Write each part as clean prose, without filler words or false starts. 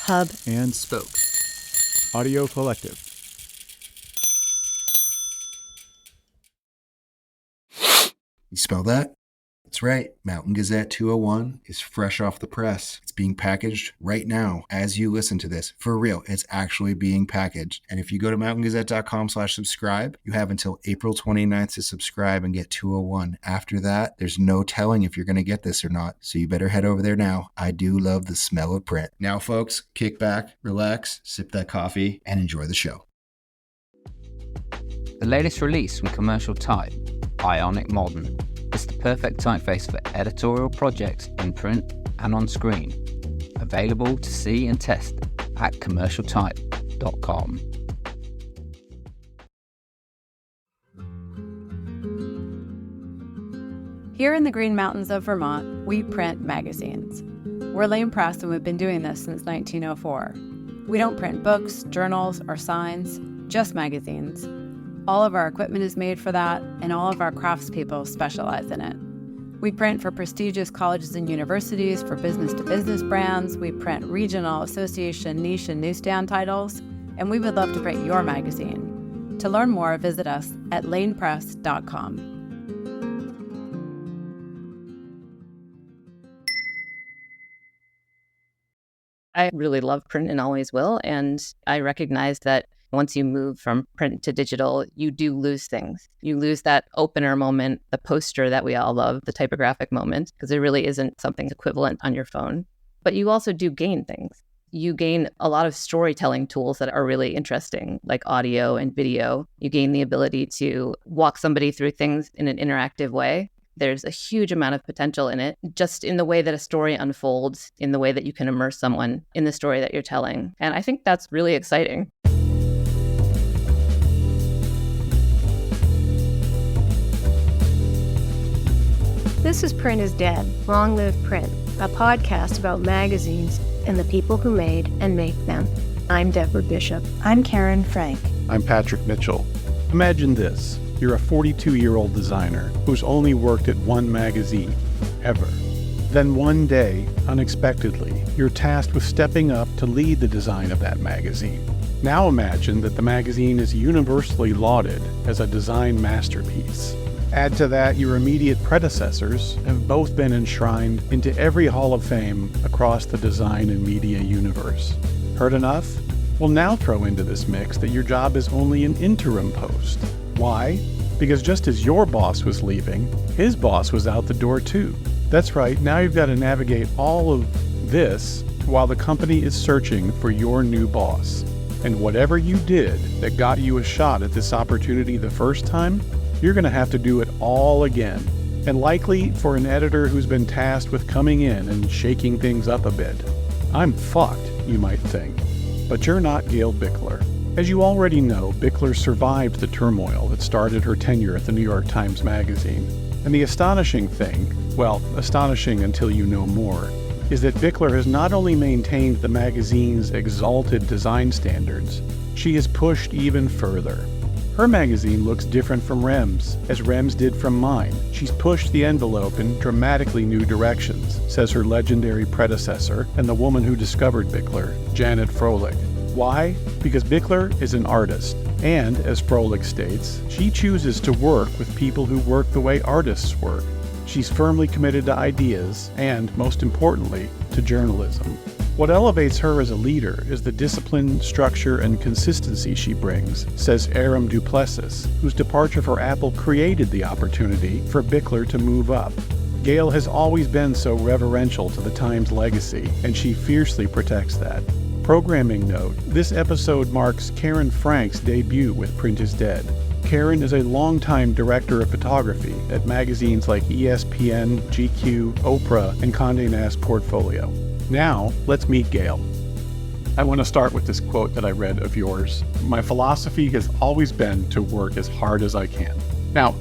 hub, and spoke. Audio Collective. You smell that? That's right. Mountain Gazette 201 is fresh off the press. It's being packaged right now as you listen to this. For real, it's actually being packaged. And if you go to mountaingazette.com/subscribe, you have until April 29th to subscribe and get 201. After that, there's no telling if you're going to get this or not. So you better head over there now. I do love the smell of print. Now, folks, kick back, relax, sip that coffee, and enjoy the show. The latest release from Commercial Type, Ionic Modern. It's the perfect typeface for editorial projects in print and on screen. Available to see and test at commercialtype.com. Here in the Green Mountains of Vermont, we print magazines. We're Lane Press, and we've been doing this since 1904. We don't print books, journals, or signs, just magazines. All of our equipment is made for that, and all of our craftspeople specialize in it. We print for prestigious colleges and universities, for business-to-business brands. We print regional, association, niche, and newsstand titles, and we would love to print your magazine. To learn more, visit us at lanepress.com. I really love print and always will, and I recognize that once you move from print to digital, you do lose things. You lose that opener moment, the poster that we all love, the typographic moment, because there really isn't something equivalent on your phone. But you also do gain things. You gain a lot of storytelling tools that are really interesting, like audio and video. You gain the ability to walk somebody through things in an interactive way. There's a huge amount of potential in it, just in the way that a story unfolds, in the way that you can immerse someone in the story that you're telling. And I think that's really exciting. This is Print is Dead, Long Live Print, a podcast about magazines and the people who made and make them. I'm Deborah Bishop. I'm Karen Frank. I'm Patrick Mitchell. Imagine this. You're a 42-year-old designer who's only worked at one magazine, ever. Then one day, unexpectedly, you're tasked with stepping up to lead the design of that magazine. Now imagine that the magazine is universally lauded as a design masterpiece. Add to that, your immediate predecessors have both been enshrined into every Hall of Fame across the design and media universe. Heard enough? Well, now throw into this mix that your job is only an interim post. Why? Because just as your boss was leaving, his boss was out the door too. That's right, now you've got to navigate all of this while the company is searching for your new boss. And whatever you did that got you a shot at this opportunity the first time, you're going to have to do it all again. And likely for an editor who's been tasked with coming in and shaking things up a bit. I'm fucked, you might think. But you're not Gail Bichler. As you already know, Bichler survived the turmoil that started her tenure at the New York Times Magazine. And the astonishing thing, well, astonishing until you know more, is that Bichler has not only maintained the magazine's exalted design standards, she has pushed even further. Her magazine looks different from Rem's, as Rem's did from mine. She's pushed the envelope in dramatically new directions, says her legendary predecessor and the woman who discovered Bichler, Janet Froelich. Why? Because Bichler is an artist, and, as Froelich states, she chooses to work with people who work the way artists work. She's firmly committed to ideas, and, most importantly, to journalism. What elevates her as a leader is the discipline, structure, and consistency she brings, says Aram Duplessis, whose departure for Apple created the opportunity for Bichler to move up. Gail has always been so reverential to the Times legacy, and she fiercely protects that. Programming note, this episode marks Karen Frank's debut with Print is Dead. Karen is a longtime director of photography at magazines like ESPN, GQ, Oprah, and Condé Nast Portfolio. Now, let's meet Gail. I want to start with this quote that I read of yours. My philosophy has always been to work as hard as I can. Now,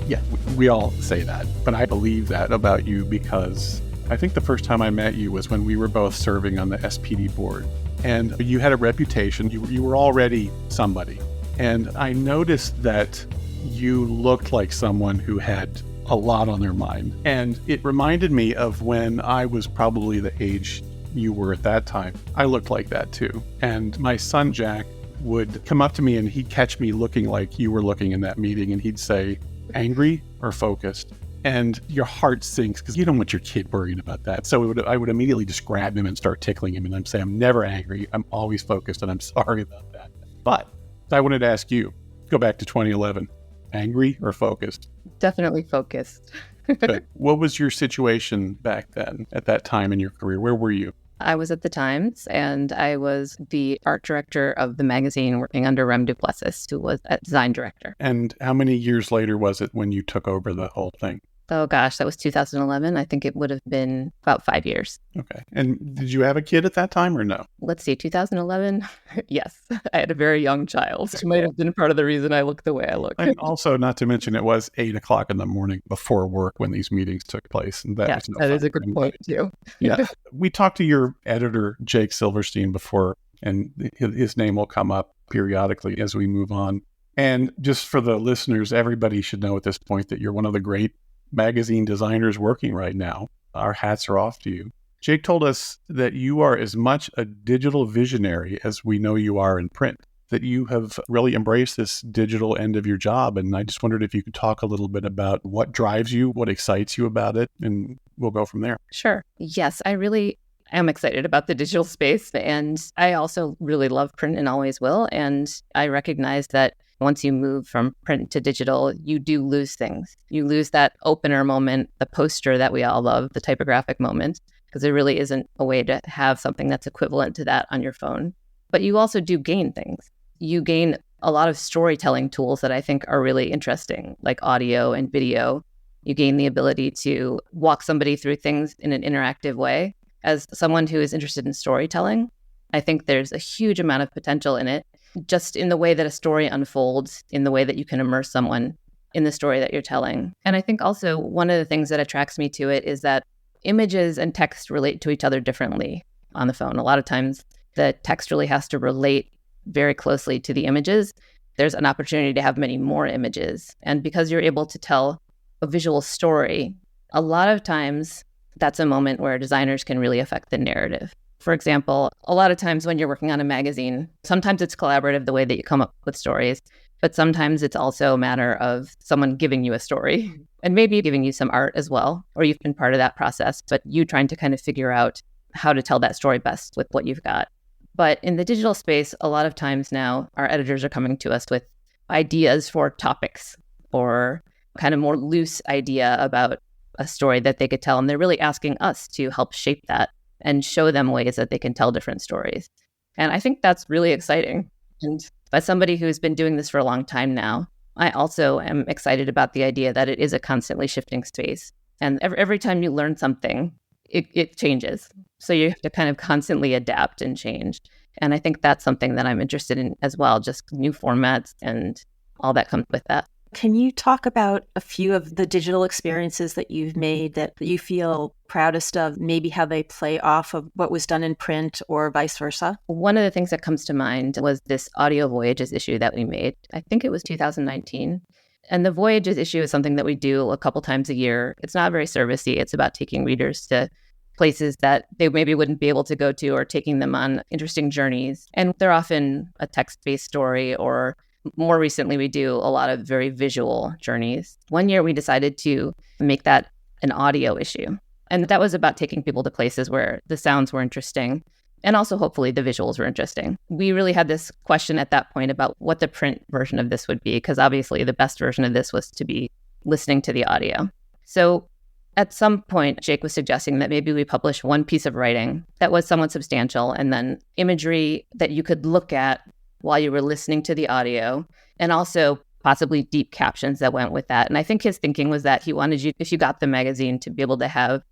yeah, we all say that, but I believe that about you because I think the first time I met you was when we were both serving on the SPD board. And you had a reputation, you were already somebody. And I noticed that you looked like someone who had a lot on their mind. And it reminded me of when I was probably the age you were at that time. I looked like that too. And my son, Jack, would come up to me and he'd catch me looking like you were looking in that meeting. And he'd say, angry or focused? And your heart sinks because you don't want your kid worrying about that. So I would immediately just grab him and start tickling him. And I'd say, I'm never angry. I'm always focused. And I'm sorry about that. But I wanted to ask you, go back to 2011, angry or focused? Definitely focused. Good. What was your situation back then at that time in your career? Where were you? I was at the Times, and I was the art director of the magazine working under Rem Duplessis, who was a design director. And how many years later was it when you took over the whole thing? Oh gosh, that was 2011. I think it would have been about 5 years. Okay. And did you have a kid at that time or no? Let's see, 2011? Yes, I had a very young child. Which might have been part of the reason I look the way I look. And also, not to mention, it was 8 o'clock in the morning before work when these meetings took place. And that was no that fun is a for good point too. Yeah. We talked to your editor, Jake Silverstein, before, and his name will come up periodically as we move on. And just for the listeners, everybody should know at this point that you're one of the great magazine designers working right now. Our hats are off to you. Jake told us that you are as much a digital visionary as we know you are in print, that you have really embraced this digital end of your job. And I just wondered if you could talk a little bit about what drives you, what excites you about it, and we'll go from there. Sure. Yes, I really am excited about the digital space. And I also really love print and always will. And I recognize that once you move from print to digital, you do lose things. You lose that opener moment, the poster that we all love, the typographic moment, because there really isn't a way to have something that's equivalent to that on your phone. But you also do gain things. You gain a lot of storytelling tools that I think are really interesting, like audio and video. You gain the ability to walk somebody through things in an interactive way. As someone who is interested in storytelling, I think there's a huge amount of potential in it, just in the way that a story unfolds, in the way that you can immerse someone in the story that you're telling. And I think also one of the things that attracts me to it is that images and text relate to each other differently on the phone. A lot of times the text really has to relate very closely to the images. There's an opportunity to have many more images. And because you're able to tell a visual story, a lot of times that's a moment where designers can really affect the narrative. For example, a lot of times when you're working on a magazine, sometimes it's collaborative the way that you come up with stories, but sometimes it's also a matter of someone giving you a story and maybe giving you some art as well, or you've been part of that process, but you trying to kind of figure out how to tell that story best with what you've got. But in the digital space, a lot of times now our editors are coming to us with ideas for topics or kind of more loose idea about a story that they could tell. And they're really asking us to help shape that and show them ways that they can tell different stories. And I think that's really exciting. And as somebody who's been doing this for a long time now, I also am excited about the idea that it is a constantly shifting space. And every time you learn something, it changes. So you have to kind of constantly adapt and change. And I think that's something that I'm interested in as well, just new formats and all that comes with that. Can you talk about a few of the digital experiences that you've made that you feel proudest of, maybe how they play off of what was done in print or vice versa? One of the things that comes to mind was this audio voyages issue that we made. I think it was 2019. And the voyages issue is something that we do a couple times a year. It's not very servicey. It's about taking readers to places that they maybe wouldn't be able to go to or taking them on interesting journeys. And they're often a text-based story, or more recently, we do a lot of very visual journeys. One year we decided to make that an audio issue. And that was about taking people to places where the sounds were interesting and also hopefully the visuals were interesting. We really had this question at that point about what the print version of this would be, because obviously the best version of this was to be listening to the audio. So at some point, Jake was suggesting that maybe we publish one piece of writing that was somewhat substantial and then imagery that you could look at while you were listening to the audio, and also possibly deep captions that went with that. And I think his thinking was that he wanted you, if you got the magazine, to be able to have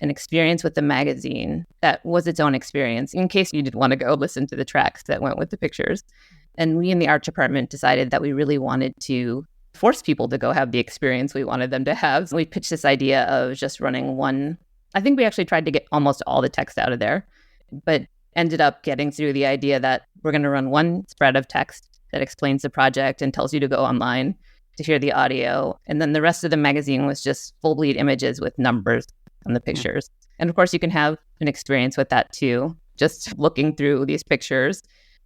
an experience with the magazine that was its own experience, in case you didn't want to go listen to the tracks that went with the pictures. And we in the art department decided that we really wanted to force people to go have the experience we wanted them to have. So we pitched this idea of just running one. I think we actually tried to get almost all the text out of there, but ended up getting through the idea that we're going to run one spread of text that explains the project and tells you to go online to hear the audio. And then the rest of the magazine was just full bleed images with numbers on the pictures. And of course, you can have an experience with that too, just looking through these pictures.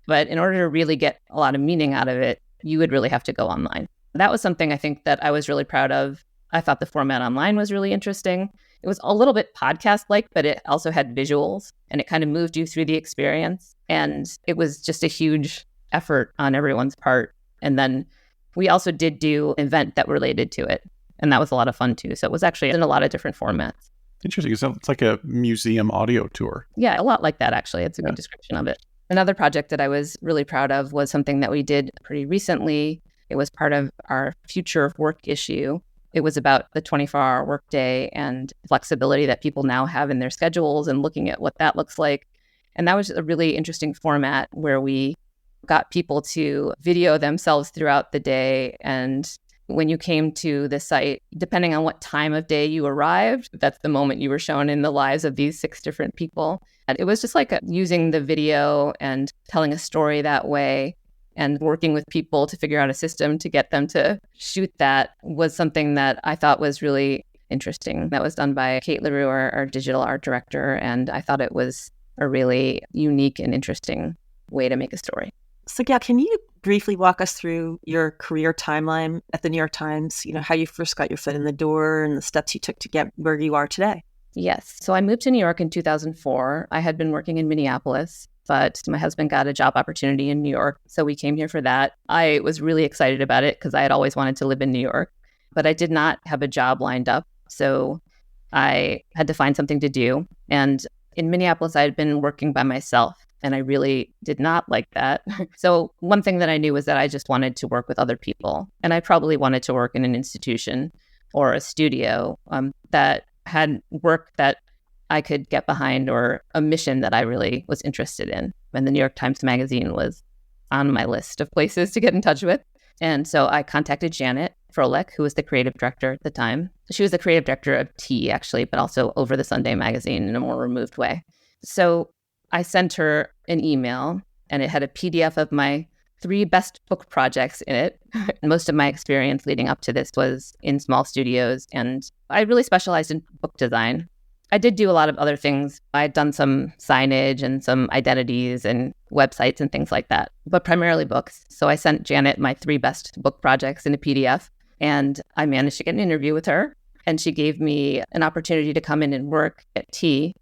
But in order to really get a lot of meaning out of it, you would really have to go online. That was something I think that I was really proud of. I thought the format online was really interesting. It was a little bit podcast-like, but it also had visuals and it kind of moved you through the experience. And it was just a huge effort on everyone's part. And then we also did do an event that related to it. And that was a lot of fun too. So it was actually in a lot of different formats. Interesting. So it's like a museum audio tour. Yeah, a lot like that, actually. It's a good description of it. Another project that I was really proud of was something that we did pretty recently. It was part of our future of work issue. It was about the 24-hour workday and flexibility that people now have in their schedules and looking at what that looks like. And that was a really interesting format where we got people to video themselves throughout the day. And when you came to the site, depending on what time of day you arrived, that's the moment you were shown in the lives of these 6 different people. And it was just like using the video and telling a story that way and working with people to figure out a system to get them to shoot that was something that I thought was really interesting. That was done by Kate LaRue, our digital art director. And I thought it was a really unique and interesting way to make a story. So Gail, can you briefly walk us through your career timeline at the New York Times, how you first got your foot in the door and the steps you took to get where you are today? Yes. So I moved to New York in 2004. I had been working in Minneapolis, but my husband got a job opportunity in New York. So we came here for that. I was really excited about it because I had always wanted to live in New York, but I did not have a job lined up. So I had to find something to do. And in Minneapolis, I had been working by myself. And I really did not like that. So one thing that I knew was that I just wanted to work with other people. And I probably wanted to work in an institution or a studio that had work that I could get behind or a mission that I really was interested in. And the New York Times Magazine was on my list of places to get in touch with. And so I contacted Janet Froelich, who was the creative director at the time. She was the creative director of T, actually, but also Over the Sunday magazine in a more removed way. So I sent her an email and it had a PDF of my 3 best book projects in it. Most of my experience leading up to this was in small studios, and I really specialized in book design. I did do a lot of other things. I had done some signage and some identities and websites and things like that, but primarily books. So I sent Janet my 3 best book projects in a PDF, and I managed to get an interview with her. And she gave me an opportunity to come in and work at T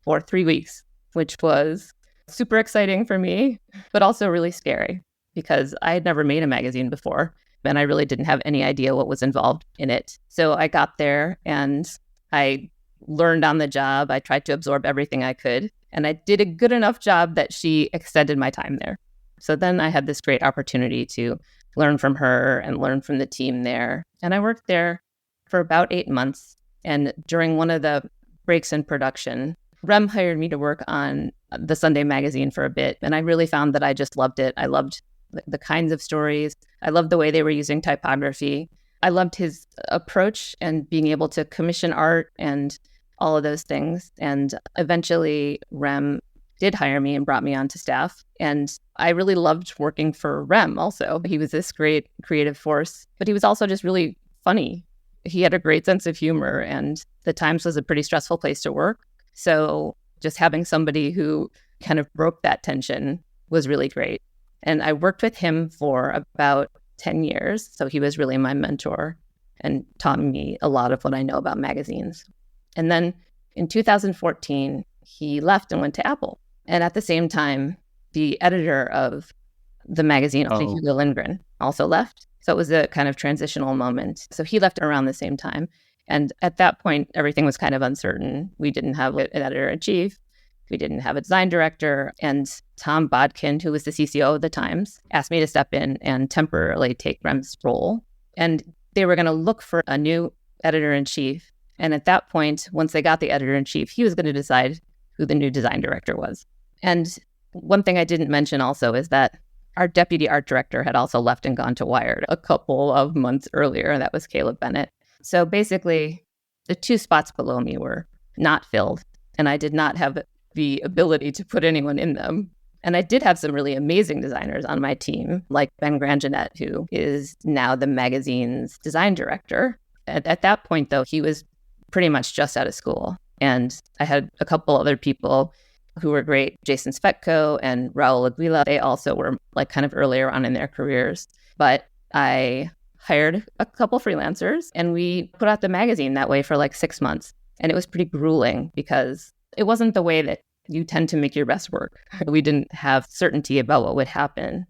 for 3 weeks, which was super exciting for me, but also really scary because I had never made a magazine before and I really didn't have any idea what was involved in it. So I got there and I learned on the job. I tried to absorb everything I could, and I did a good enough job that she extended my time there. So then I had this great opportunity to learn from her and learn from the team there. And I worked there for about 8 months. And during one of the breaks in production, Rem hired me to work on the Sunday magazine for a bit. And I really found that I just loved it. I loved the kinds of stories. I loved the way they were using typography. I loved his approach and being able to commission art and all of those things. And eventually Rem did hire me and brought me onto staff. And I really loved working for Rem also. He was this great creative force, but he was also just really funny. He had a great sense of humor, and the Times was a pretty stressful place to work. So just having somebody who kind of broke that tension was really great. And I worked with him for about 10 years. So he was really my mentor and taught me a lot of what I know about magazines. And then in 2014, he left and went to Apple. And at the same time, the editor of the magazine, Hugo Lindgren, also left. So it was a kind of transitional moment. So he left around the same time. And at that point, everything was kind of uncertain. We didn't have an editor-in-chief. We didn't have a design director. And Tom Bodkin, who was the CCO of the Times, asked me to step in and temporarily take Rem's role. And they were going to look for a new editor-in-chief. And at that point, once they got the editor-in-chief, he was going to decide who the new design director was. And one thing I didn't mention also is that our deputy art director had also left and gone to Wired a couple of months earlier. That was Caleb Bennett. So basically, the 2 spots below me were not filled, and I did not have the ability to put anyone in them. And I did have some really amazing designers on my team, like Ben Grangenet, who is now the magazine's design director. At that point, though, he was pretty much just out of school. And I had a couple other people who were great, Jason Spetko and Raul Aguila. They also were like kind of earlier on in their careers. But I hired a couple freelancers and we put out the magazine that way for like 6 months. And it was pretty grueling because it wasn't the way that you tend to make your best work. We didn't have certainty about what would happen.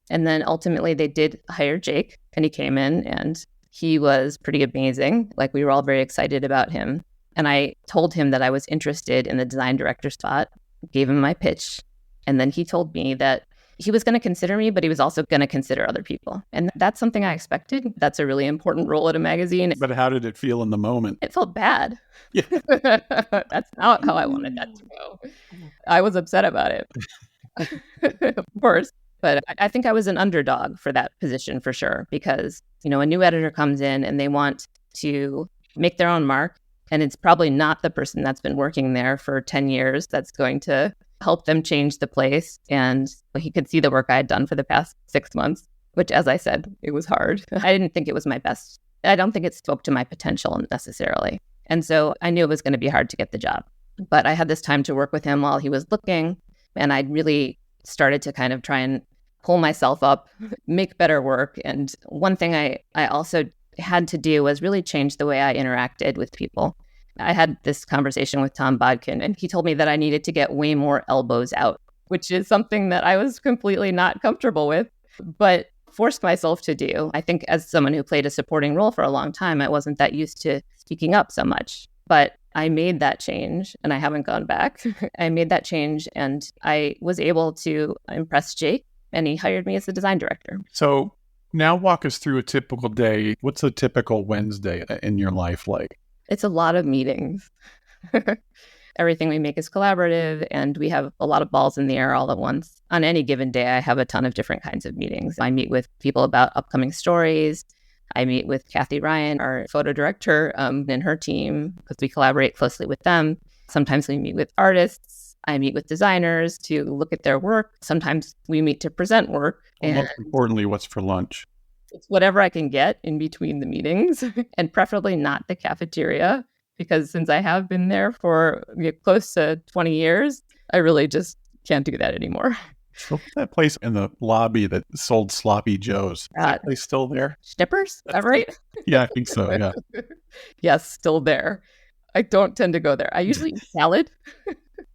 And then ultimately they did hire Jake, and he came in and he was pretty amazing. Like, we were all very excited about him. And I told him that I was interested in the design director spot, gave him my pitch. And then he told me that he was going to consider me, but he was also going to consider other people. And that's something I expected. That's a really important role at a magazine. But how did it feel in the moment? It felt bad. Yeah. That's not how I wanted that to go. I was upset about it, of course. But I think I was an underdog for that position for sure, because, you know, a new editor comes in and they want to make their own mark. And it's probably not the person that's been working there for 10 years that's going to help them change the place. And he could see the work I had done for the past 6 months, which, as I said, it was hard. I didn't think it was my best. I don't think it spoke to my potential necessarily. And so I knew it was going to be hard to get the job. But I had this time to work with him while he was looking. And I really started to kind of try and pull myself up, make better work. And one thing I also had to do was really change the way I interacted with people. I had this conversation with Tom Bodkin, and he told me that I needed to get way more elbows out, which is something that I was completely not comfortable with, but forced myself to do. I think as someone who played a supporting role for a long time, I wasn't that used to speaking up so much. But I made that change, and I haven't gone back. I made that change, and I was able to impress Jake, and he hired me as the design director. So now walk us through a typical day. What's a typical Wednesday in your life like? It's a lot of meetings. Everything we make is collaborative, and we have a lot of balls in the air all at once. On any given day, I have a ton of different kinds of meetings. I meet with people about upcoming stories. I meet with Kathy Ryan, our photo director, and her team, because we collaborate closely with them. Sometimes we meet with artists. I meet with designers to look at their work. Sometimes we meet to present work. Well, most importantly, what's for lunch? It's whatever I can get in between the meetings, and preferably not the cafeteria, because since I have been there for close to 20 years, I really just can't do that anymore. What's that place in the lobby that sold sloppy joes? Is that place still there? Schnippers? Is that right? Yeah, I think so, yeah. Yes, still there. I don't tend to go there. I usually eat salad.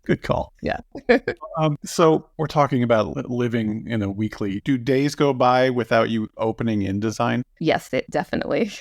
Good call. Yeah. So we're talking about living in a weekly. Do days go by without you opening InDesign? Yes, definitely.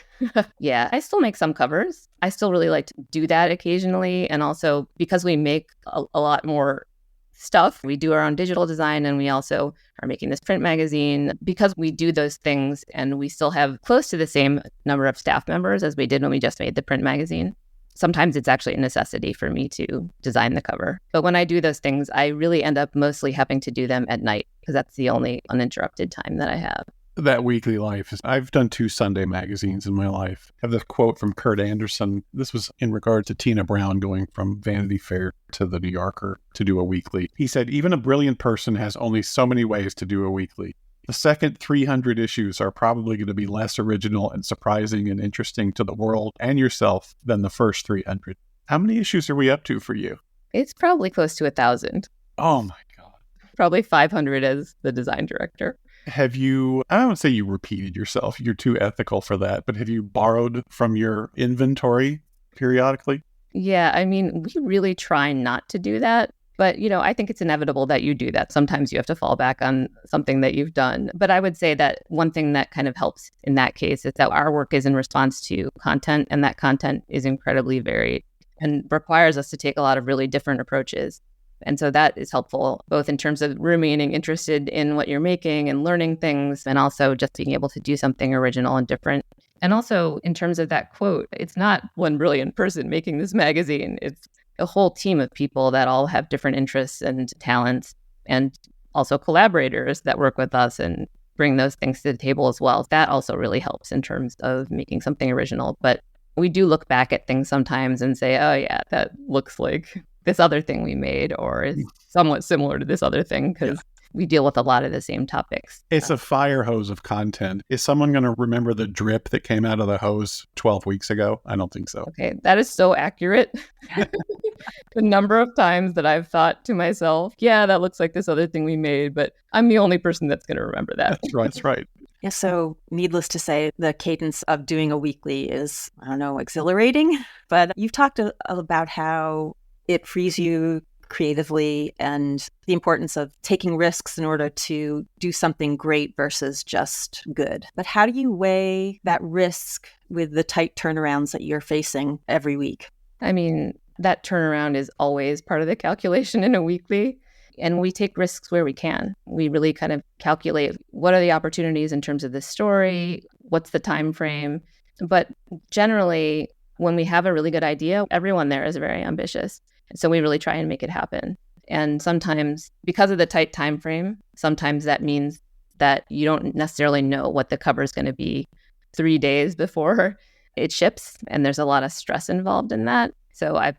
Yeah, I still make some covers. I still really like to do that occasionally. And also because we make a lot more stuff, we do our own digital design, and we also are making this print magazine. Because we do those things and we still have close to the same number of staff members as we did when we just made the print magazine. Sometimes it's actually a necessity for me to design the cover. But when I do those things, I really end up mostly having to do them at night, because that's the only uninterrupted time that I have. That weekly life. I've done 2 Sunday magazines in my life. I have this quote from Kurt Anderson. This was in regard to Tina Brown going from Vanity Fair to the New Yorker to do a weekly. He said, even a brilliant person has only so many ways to do a weekly. The second 300 issues are probably going to be less original and surprising and interesting to the world and yourself than the first 300. How many issues are we up to for you? It's probably close to 1,000. Oh my God. Probably 500 as the design director. Have you, I don't say you repeated yourself, you're too ethical for that, but have you borrowed from your inventory periodically? Yeah, I mean, we really try not to do that. But, you know, I think it's inevitable that you do that. Sometimes you have to fall back on something that you've done. But I would say that one thing that kind of helps in that case is that our work is in response to content, and that content is incredibly varied and requires us to take a lot of really different approaches. And so that is helpful, both in terms of remaining interested in what you're making and learning things, and also just being able to do something original and different. And also in terms of that quote, it's not one brilliant person making this magazine. It's a whole team of people that all have different interests and talents, and also collaborators that work with us and bring those things to the table as well. That also really helps in terms of making something original. But we do look back at things sometimes and say, oh yeah, that looks like this other thing we made, or is somewhat similar to this other thing, because we deal with a lot of the same topics. It's a fire hose of content. Is someone going to remember the drip that came out of the hose 12 weeks ago? I don't think so. Okay, that is so accurate. The number of times that I've thought to myself, yeah, that looks like this other thing we made, but I'm the only person that's going to remember that. That's right. That's right. Yeah, so needless to say, the cadence of doing a weekly is, I don't know, exhilarating. But you've talked about how it frees you creatively and the importance of taking risks in order to do something great versus just good. But how do you weigh that risk with the tight turnarounds that you're facing every week? I mean, that turnaround is always part of the calculation in a weekly. And we take risks where we can. We really kind of calculate what are the opportunities in terms of the story, what's the time frame. But generally, when we have a really good idea, everyone there is very ambitious. So we really try and make it happen. And sometimes, because of the tight time frame, sometimes that means that you don't necessarily know what the cover is going to be 3 days before it ships. And there's a lot of stress involved in that. So I've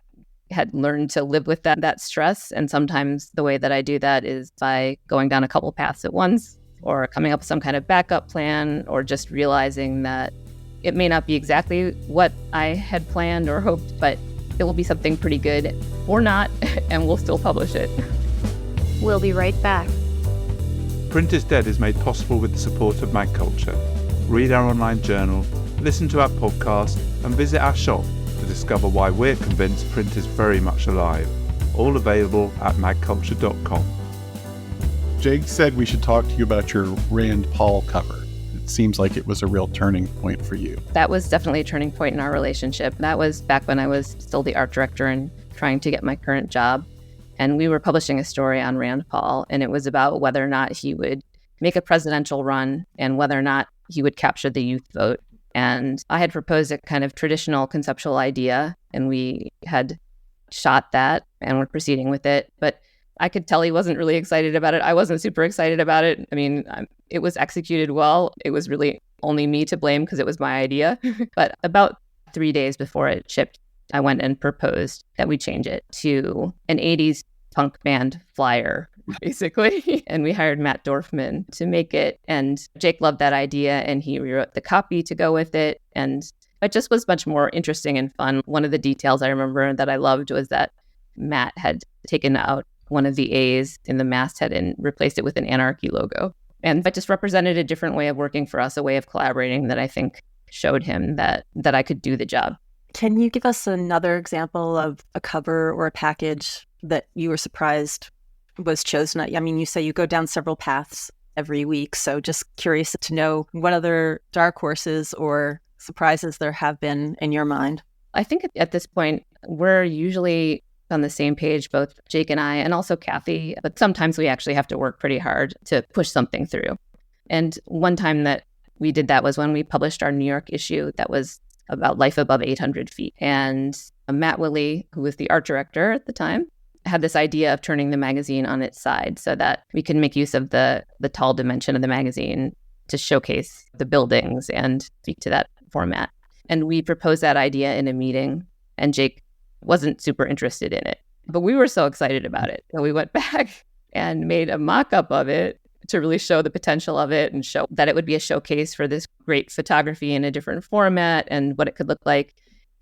had learned to live with that stress. And sometimes the way that I do that is by going down a couple paths at once, or coming up with some kind of backup plan, or just realizing that it may not be exactly what I had planned or hoped, but it will be something pretty good or not, and we'll still publish it. We'll be right back. Print is Dead is made possible with the support of Mag Culture. Read our online journal, listen to our podcast, and visit our shop to discover why we're convinced print is very much alive. All available at magculture.com. Jake said we should talk to you about your Rand Paul cover. It seems like it was a real turning point for you. That was definitely a turning point in our relationship. That was back when I was still the art director and trying to get my current job. And we were publishing a story on Rand Paul, and it was about whether or not he would make a presidential run and whether or not he would capture the youth vote. And I had proposed a kind of traditional conceptual idea, and we had shot that and we're proceeding with it. But I could tell he wasn't really excited about it. I wasn't super excited about it. I mean, it was executed well. It was really only me to blame because it was my idea. But about 3 days before it shipped, I went and proposed that we change it to an 80s punk band flyer, basically. And we hired Matt Dorfman to make it. And Jake loved that idea, and he rewrote the copy to go with it. And it just was much more interesting and fun. One of the details I remember that I loved was that Matt had taken out one of the A's in the masthead and replaced it with an anarchy logo. And that just represented a different way of working for us, a way of collaborating that I think showed him that I could do the job. Can you give us another example of a cover or a package that you were surprised was chosen? I mean, you say you go down several paths every week, so just curious to know what other dark horses or surprises there have been in your mind. I think at this point, we're usually on the same page, both Jake and I, and also Kathy, but sometimes we actually have to work pretty hard to push something through. And one time that we did that was when we published our New York issue that was about life above 800 feet. And Matt Willey, who was the art director at the time, had this idea of turning the magazine on its side so that we can make use of the tall dimension of the magazine to showcase the buildings and speak to that format. And we proposed that idea in a meeting, and Jake wasn't super interested in it. But we were so excited about it that we went back and made a mock-up of it to really show the potential of it and show that it would be a showcase for this great photography in a different format and what it could look like.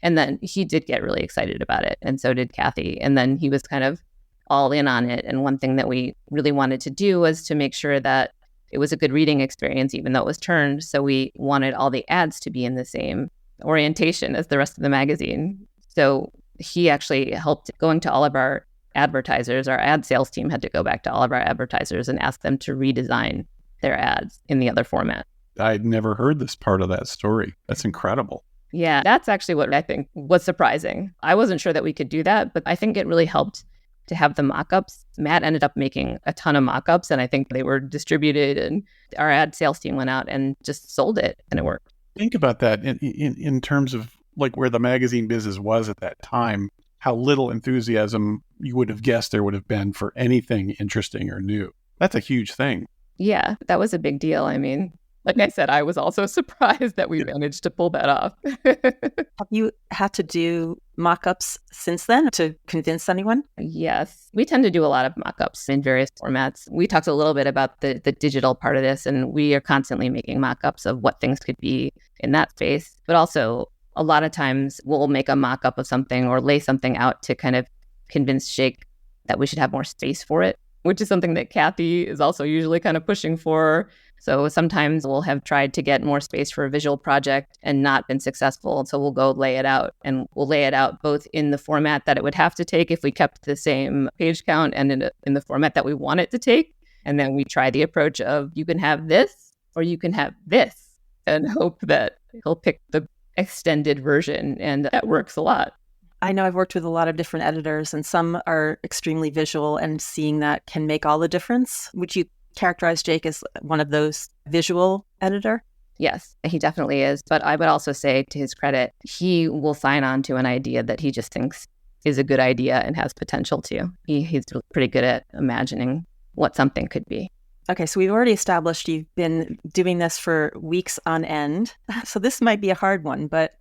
And then he did get really excited about it, and so did Kathy. And then he was kind of all in on it. And one thing that we really wanted to do was to make sure that it was a good reading experience, even though it was turned. So we wanted all the ads to be in the same orientation as the rest of the magazine. So he actually helped going to all of our advertisers. Our ad sales team had to go back to all of our advertisers and ask them to redesign their ads in the other format. I'd never heard this part of that story. That's incredible. Yeah, that's actually what I think was surprising. I wasn't sure that we could do that, but I think it really helped to have the mock-ups. Matt ended up making a ton of mock-ups, and I think they were distributed, and our ad sales team went out and just sold it, and it worked. Think about that in terms of like where the magazine business was at that time, how little enthusiasm you would have guessed there would have been for anything interesting or new. That's a huge thing. Yeah, that was a big deal. I mean, Like I said, I was also surprised that we managed to pull that off. Have you had to do mock-ups since then to convince anyone? Yes, we tend to do a lot of mock-ups in various formats. We talked a little bit about the digital part of this, and we are constantly making mock-ups of what things could be in that space. But also, a lot of times we'll make a mock-up of something or lay something out to kind of convince Jake that we should have more space for it, which is something that Kathy is also usually kind of pushing for. So sometimes we'll have tried to get more space for a visual project and not been successful. So we'll go lay it out, and we'll lay it out both in the format that it would have to take if we kept the same page count and in the format that we want it to take. And then we try the approach of you can have this or you can have this, and hope that he'll pick the extended version. And that works a lot. I know I've worked with a lot of different editors, and some are extremely visual, and seeing that can make all the difference. Would you characterize Jake as one of those visual editor? Yes, he definitely is. But I would also say, to his credit, he will sign on to an idea that he just thinks is a good idea and has potential to. He's pretty good at imagining what something could be. Okay, so we've already established you've been doing this for weeks on end. So this might be a hard one, but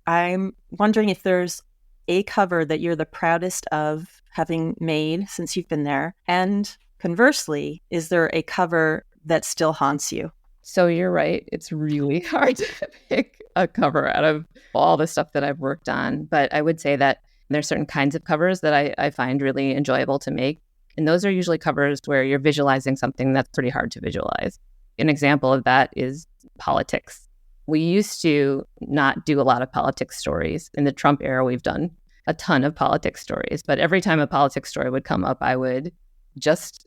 I'm wondering if there's a cover that you're the proudest of having made since you've been there. And conversely, is there a cover that still haunts you? So you're right. It's really hard to pick a cover out of all the stuff that I've worked on. But I would say that there's certain kinds of covers that I find really enjoyable to make. And those are usually covers where you're visualizing something that's pretty hard to visualize. An example of that is politics. We used to not do a lot of politics stories. In the Trump era, we've done a ton of politics stories. But every time a politics story would come up, I would just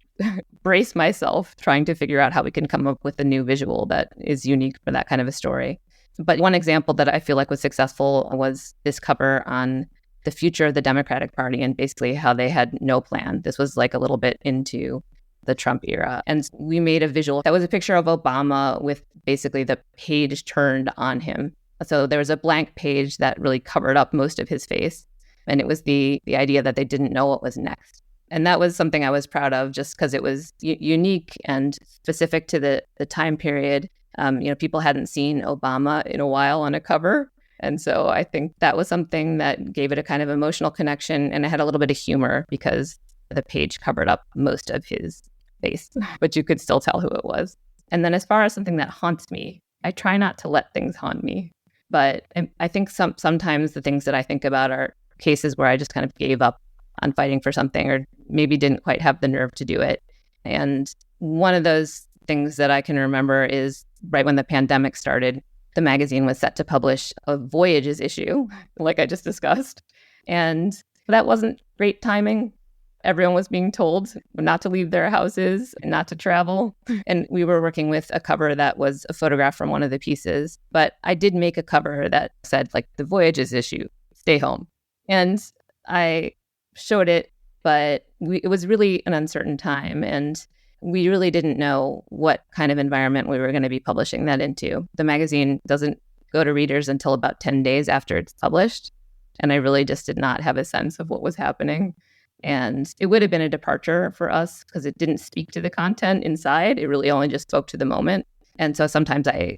brace myself trying to figure out how we can come up with a new visual that is unique for that kind of a story. But one example that I feel like was successful was this cover on the future of the Democratic Party and basically how they had no plan. This was like a little bit into the Trump era. And we made a visual that was a picture of Obama with basically the page turned on him. So there was a blank page that really covered up most of his face. And it was the idea that they didn't know what was next. And that was something I was proud of just because it was unique and specific to the time period. People hadn't seen Obama in a while on a cover. And so I think that was something that gave it a kind of emotional connection. And it had a little bit of humor because the page covered up most of his face, but you could still tell who it was. And then as far as something that haunts me, I try not to let things haunt me. But I think sometimes the things that I think about are cases where I just kind of gave up on fighting for something or maybe didn't quite have the nerve to do it. And one of those things that I can remember is right when the pandemic started, the magazine was set to publish a Voyages issue, like I just discussed. And that wasn't great timing. Everyone was being told not to leave their houses and not to travel. And we were working with a cover that was a photograph from one of the pieces. But I did make a cover that said, like, the Voyages issue, stay home. And I showed it, but it was really an uncertain time. And we really didn't know what kind of environment we were going to be publishing that into. The magazine doesn't go to readers until about 10 days after it's published. And I really just did not have a sense of what was happening. And it would have been a departure for us because it didn't speak to the content inside. It really only just spoke to the moment. And so sometimes I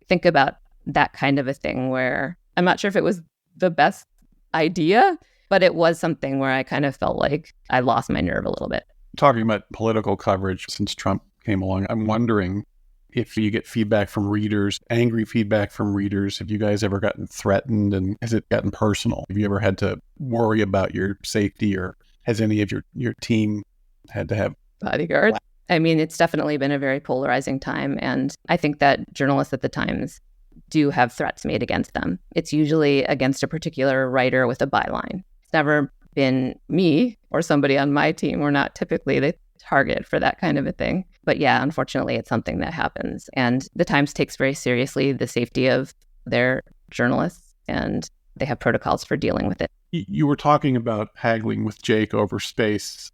think about that kind of a thing where I'm not sure if it was the best idea, but it was something where I kind of felt like I lost my nerve a little bit. Talking about political coverage since Trump came along, I'm wondering if you get feedback from readers, angry feedback from readers. Have you guys ever gotten threatened, and has it gotten personal? Have you ever had to worry about your safety, or has any of your team had to have bodyguards? I mean, it's definitely been a very polarizing time. And I think that journalists at the Times do have threats made against them. It's usually against a particular writer with a byline. It's never been me or somebody on my team. We're not typically the target for that kind of a thing. But yeah, unfortunately, it's something that happens. And the Times takes very seriously the safety of their journalists, and they have protocols for dealing with it. You were talking about haggling with Jake over space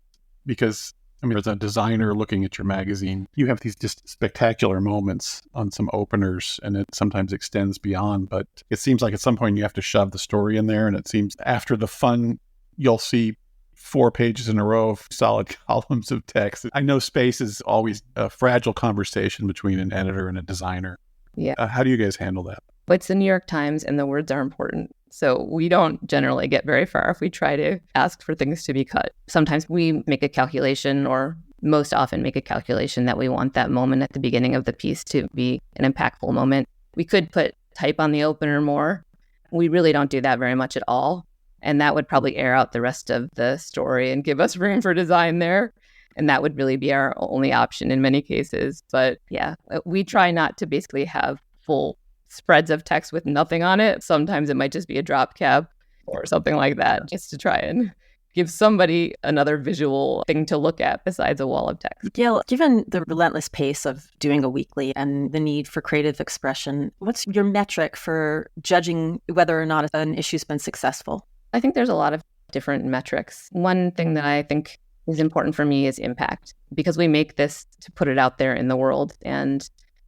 because, I mean, as a designer looking at your magazine, you have these just spectacular moments on some openers, and it sometimes extends beyond. But it seems like at some point you have to shove the story in there, and it seems after the fun, you'll see 4 pages in a row of solid columns of text. I know space is always a fragile conversation between an editor and a designer. Yeah. How do you guys handle that? But it's the New York Times and the words are important. So we don't generally get very far if we try to ask for things to be cut. Sometimes we make a calculation, or most often make a calculation, that we want that moment at the beginning of the piece to be an impactful moment. We could put type on the opener more. We really don't do that very much at all. And that would probably air out the rest of the story and give us room for design there. And that would really be our only option in many cases. But yeah, we try not to basically have full spreads of text with nothing on it. Sometimes it might just be a drop cap or something like that, just to try and give somebody another visual thing to look at besides a wall of text. Gail, given the relentless pace of doing a weekly and the need for creative expression, what's your metric for judging whether or not an issue's been successful? I think there's a lot of different metrics. One thing that I think is important for me is impact, because we make this to put it out there in the world. And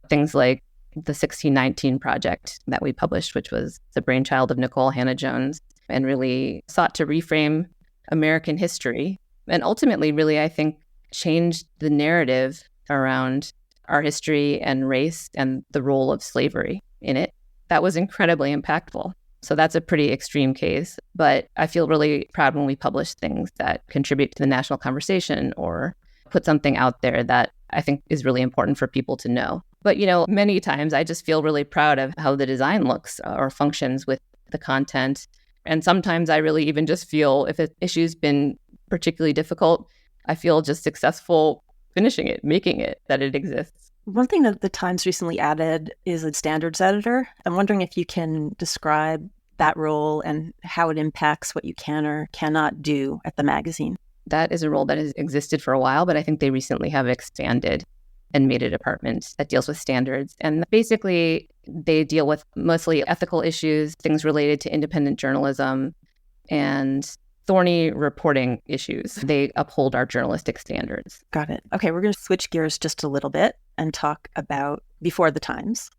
things like the 1619 project that we published, which was the brainchild of Nicole Hannah-Jones, and really sought to reframe American history, and ultimately really, I think, changed the narrative around our history and race and the role of slavery in it. That was incredibly impactful. So that's a pretty extreme case, but I feel really proud when we publish things that contribute to the national conversation or put something out there that I think is really important for people to know. But, many times I just feel really proud of how the design looks or functions with the content. And sometimes I really even just feel, if an issue's been particularly difficult, I feel just successful finishing it, making it, that it exists. One thing that the Times recently added is a standards editor. I'm wondering if you can describe that role and how it impacts what you can or cannot do at the magazine. That is a role that has existed for a while, but I think they recently have expanded and made a department that deals with standards. And basically, they deal with mostly ethical issues, things related to independent journalism, and thorny reporting issues. They uphold our journalistic standards. Got it. Okay, we're going to switch gears just a little bit and talk about before the Times.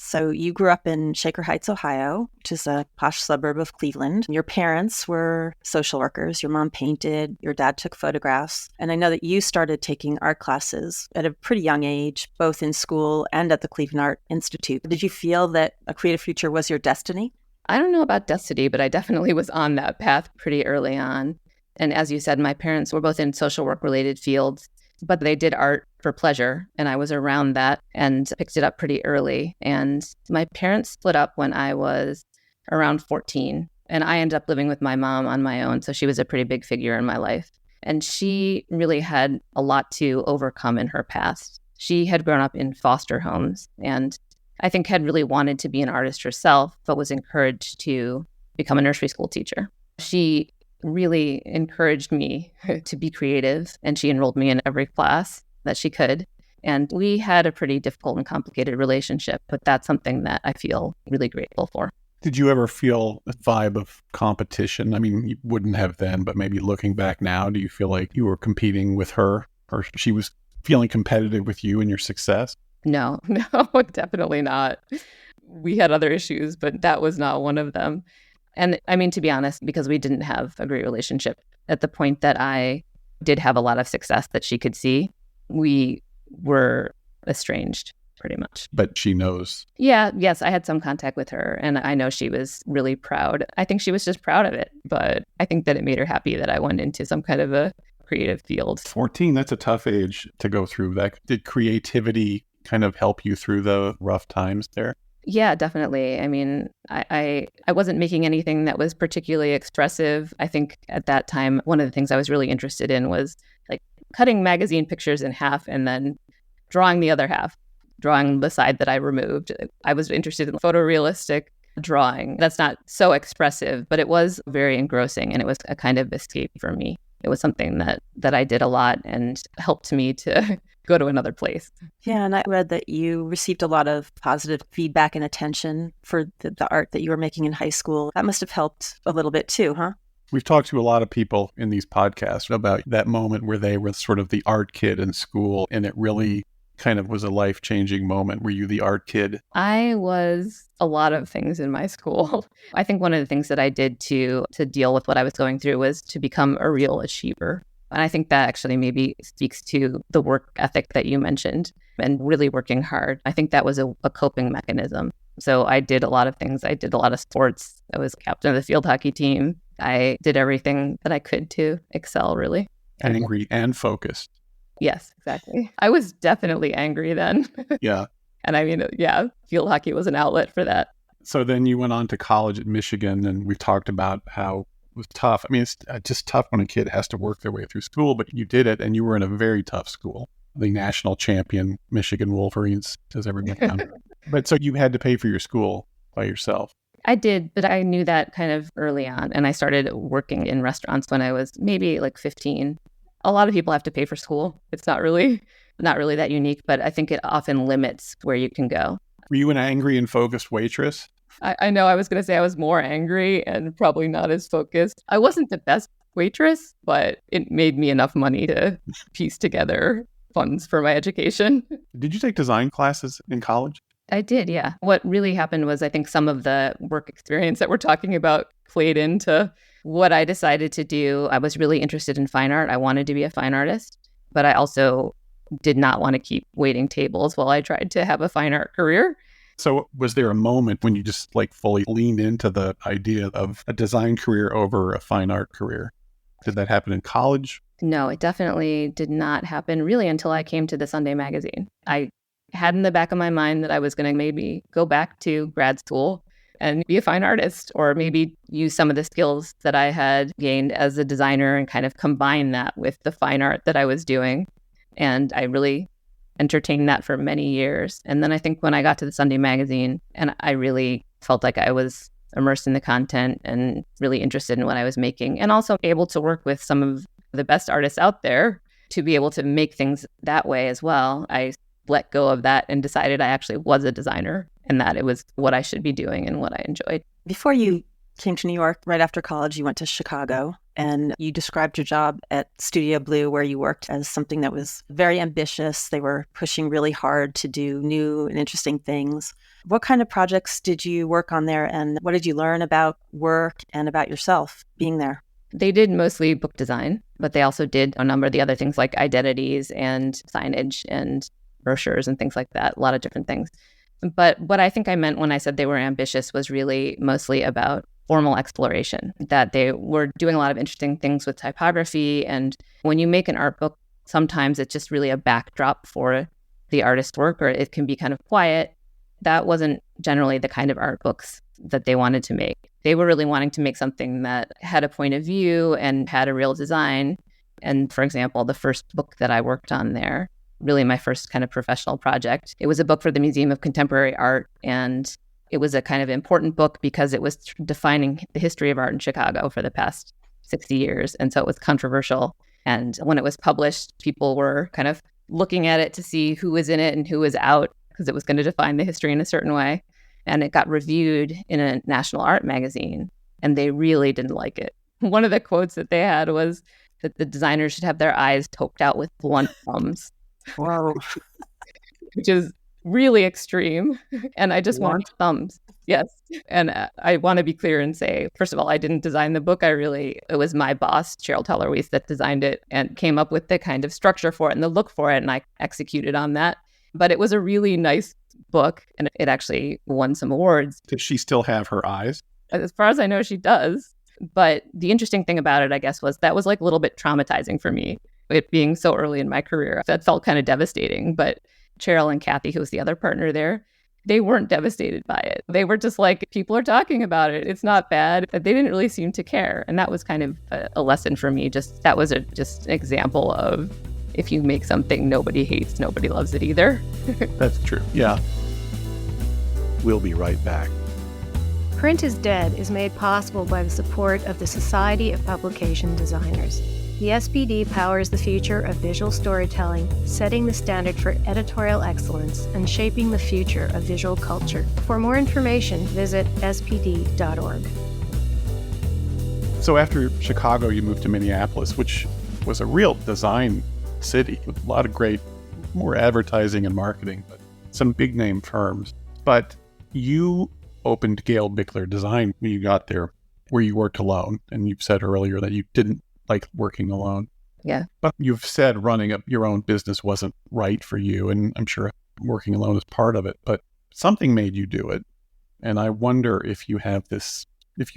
So you grew up in Shaker Heights, Ohio, which is a posh suburb of Cleveland. Your parents were social workers. Your mom painted. Your dad took photographs. And I know that you started taking art classes at a pretty young age, both in school and at the Cleveland Art Institute. Did you feel that a creative future was your destiny? I don't know about destiny, but I definitely was on that path pretty early on. And as you said, my parents were both in social work related fields, but they did art for pleasure. And I was around that and picked it up pretty early. And my parents split up when I was around 14. And I ended up living with my mom on my own. So she was a pretty big figure in my life. And she really had a lot to overcome in her past. She had grown up in foster homes and I think had really wanted to be an artist herself, but was encouraged to become a nursery school teacher. She really encouraged me to be creative, and she enrolled me in every class that she could. And we had a pretty difficult and complicated relationship, but that's something that I feel really grateful for. Did you ever feel a vibe of competition? I mean, you wouldn't have then, but maybe looking back now, do you feel like you were competing with her or she was feeling competitive with you and your success? No, definitely not. We had other issues, but that was not one of them. And I mean, to be honest, because we didn't have a great relationship at the point that I did have a lot of success that she could see, we were estranged pretty much. But she knows. Yes, I had some contact with her and I know she was really proud. I think she was just proud of it, but I think that it made her happy that I went into some kind of a creative field. 14, that's a tough age to go through that. Did creativity kind of help you through the rough times there? Yeah, definitely. I mean, I wasn't making anything that was particularly expressive. I think at that time, one of the things I was really interested in was like cutting magazine pictures in half and then drawing the other half, drawing the side that I removed. I was interested in photorealistic drawing. That's not so expressive, but it was very engrossing and it was a kind of escape for me. It was something that I did a lot and helped me to go to another place. Yeah, and I read that you received a lot of positive feedback and attention for the art that you were making in high school. That must have helped a little bit too, huh? We've talked to a lot of people in these podcasts about that moment where they were sort of the art kid in school, and it really kind of was a life-changing moment. Were you the art kid? I was a lot of things in my school. I think one of the things that I did to deal with what I was going through was to become a real achiever. And I think that actually maybe speaks to the work ethic that you mentioned. and really working hard. I think that was a coping mechanism. So I did a lot of things. I did a lot of sports. I was captain of the field hockey team. I did everything that I could to excel, really. Angry and focused. Yes, exactly. I was definitely angry then. Yeah. And I mean, yeah, field hockey was an outlet for that. So then you went on to college at Michigan, and we've talked about how it was tough. I mean, it's just tough when a kid has to work their way through school, but you did it, and you were in a very tough school. The national champion Michigan Wolverines, as everyone knows. But so you had to pay for your school by yourself. I did, but I knew that kind of early on. And I started working in restaurants when I was maybe like 15. A lot of people have to pay for school. It's not really that unique, but I think it often limits where you can go. Were you an angry and focused waitress? I know I was going to say I was more angry and probably not as focused. I wasn't the best waitress, but it made me enough money to piece together funds for my education. Did you take design classes in college? I did, yeah. What really happened was I think some of the work experience that we're talking about played into what I decided to do. I was really interested in fine art. I wanted to be a fine artist, but I also did not want to keep waiting tables while I tried to have a fine art career. So was there a moment when you just like fully leaned into the idea of a design career over a fine art career? Did that happen in college? No, it definitely did not happen really until I came to the Sunday magazine. I had in the back of my mind that I was going to maybe go back to grad school and be a fine artist, or maybe use some of the skills that I had gained as a designer and kind of combine that with the fine art that I was doing. And I really entertained that for many years. And then I think when I got to the Sunday magazine, and I really felt like I was immersed in the content and really interested in what I was making, and also able to work with some of the best artists out there to be able to make things that way as well. I let go of that and decided I actually was a designer and that it was what I should be doing and what I enjoyed. Before you came to New York, right after college, you went to Chicago, and you described your job at Studio Blue, where you worked, as something that was very ambitious. They were pushing really hard to do new and interesting things. What kind of projects did you work on there, and what did you learn about work and about yourself being there? They did mostly book design, but they also did a number of the other things like identities and signage and brochures and things like that, a lot of different things. But what I think I meant when I said they were ambitious was really mostly about formal exploration, that they were doing a lot of interesting things with typography. And when you make an art book, sometimes it's just really a backdrop for the artist's work, or it can be kind of quiet. That wasn't generally the kind of art books that they wanted to make. They were really wanting to make something that had a point of view and had a real design. And for example, the first book that I worked on there, really my first kind of professional project, it was a book for the Museum of Contemporary Art. And it was a kind of important book because it was defining the history of art in Chicago for the past 60 years. And so it was controversial. And when it was published, people were kind of looking at it to see who was in it and who was out, because it was going to define the history in a certain way. And it got reviewed in a national art magazine, and they really didn't like it. One of the quotes that they had was that the designers should have their eyes poked out with blunt thumbs. Wow. Which is really extreme. And I just want thumbs. Yes. And I want to be clear and say, first of all, I didn't design the book. It was my boss, Cheryl Teller-Weiss, that designed it and came up with the kind of structure for it and the look for it. And I executed on that. But it was a really nice book, and it actually won some awards. Does she still have her eyes? As far as I know, she does. But the interesting thing about it, I guess, was that was like a little bit traumatizing for me. It being so early in my career, that felt kind of devastating. But Cheryl and Kathy, who was the other partner there, they weren't devastated by it. They were just like, people are talking about it. It's not bad. They didn't really seem to care. And that was kind of a lesson for me. That was just an example of, if you make something nobody hates, nobody loves it either. That's true. Yeah. We'll be right back. Print is Dead is made possible by the support of the Society of Publication Designers. The SPD powers the future of visual storytelling, setting the standard for editorial excellence and shaping the future of visual culture. For more information, visit spd.org. So after Chicago, you moved to Minneapolis, which was a real design city with a lot of great, more advertising and marketing, but some big name firms. But you opened Gail Bichler Design when you got there, where you worked alone. And you've said earlier that you didn't like working alone. Yeah. But you've said running up your own business wasn't right for you, and I'm sure working alone is part of it, but something made you do it. And I wonder if you